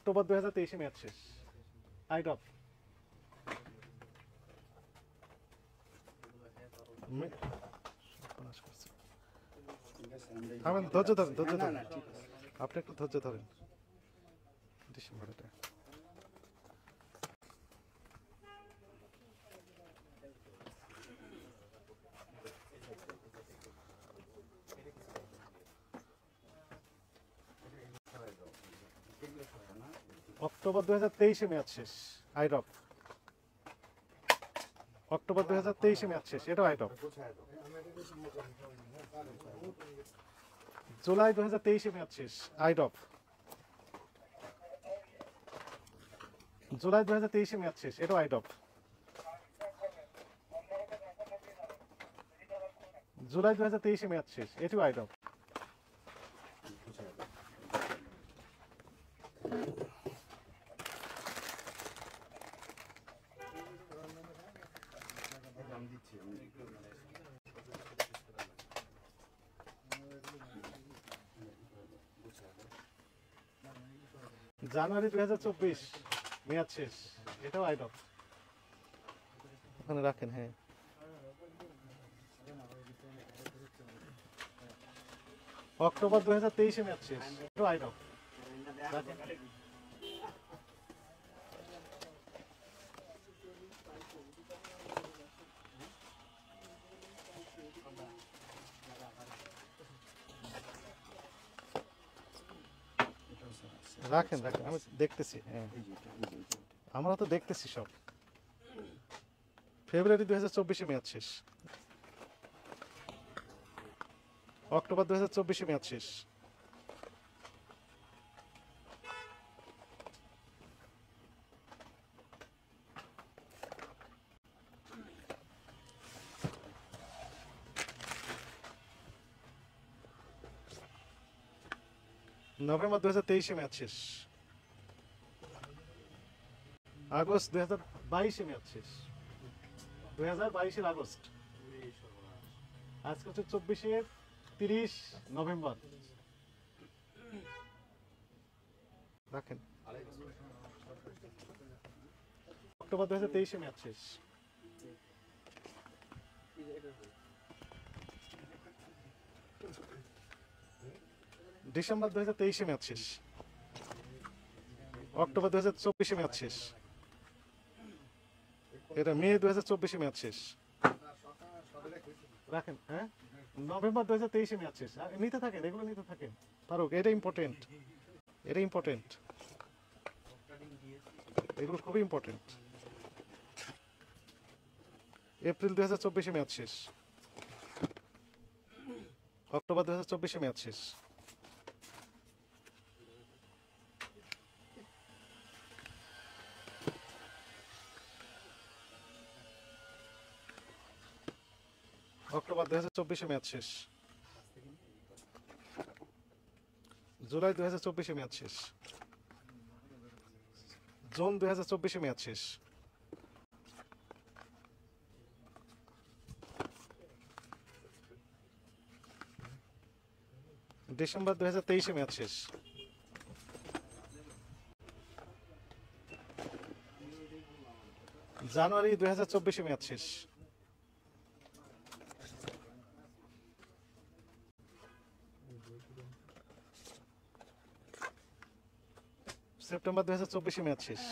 October 2023 match শেষ। Eight অফ। ধৈর্য ধরেন, ধৈর্য ধরেন, আপনি একটু ধৈর্য ধরেন। ডিসেম্বর এটা অক্টোবর 2023 ম্যাচ শেষ। Eight off. অক্টোবর 2023 ম্যাচ শেষ, এটাও আইট অফ। জুলাই 2023 ম্যাচ শেষ। Eight off. জুলাই 2023 ম্যাচ শেষ, এটাও আইট অফ। জুলাই 2023 ম্যাচ শেষ, এটিও আইট অফ। জানুয়ারি 2024 মেয়াদ শেষ, এটাও আইট অফ। ওখানে রাখেন। হ্যাঁ, অক্টোবর 2023 ম্যাচ শেষ, এটাও আইট অফ। রাখেন রাখেন, আমি দেখতেছি। হ্যাঁ, আমরা তো দেখতেছি সব। ফেব্রুয়ারি 2024 ম্যাচ শেষ। অক্টোবর 2024 ম্যাচ শেষ। নভেম্বর 2023 ম্যাচ শেষ। আগস্ট 2022 ম্যাচ শেষ। 2022 আগস্ট। আজকে হচ্ছে 30 নভেম্বর। রাখেন। অক্টোবর 2023 ম্যাচ শেষ। ডিসেম্বর 2023 ম্যাচ শেষ। অক্টোবর 2024 ম্যাচ শেষ। এটা মে 2024 ম্যাচ শেষ। রাখেন। হ্যাঁ, নভেম্বর 2023 ম্যাচ শেষ। নিতে থাকেন, এগুলো নিতে থাকেন। ফারুক, এটা ইম্পর্টেন্ট, এটা ইম্পর্টেন্ট, এগুলো খুবই ইম্পর্টেন্ট। এপ্রিল 2024 ম্যাচ শেষ। অক্টোবর 2024 ম্যাচ শেষ। অক্টোবর 2024 ম্যাচ শেষ। জুলাই 2024 ম্যাচ শেষ। জুন 2024 ম্যাচ শেষ। ডিসেম্বর 2023 ম্যাচ শেষ। জানুয়ারি 2024 ম্যাচ শেষ। সেপ্টেম্বর 2024 ম্যাচ শেষ।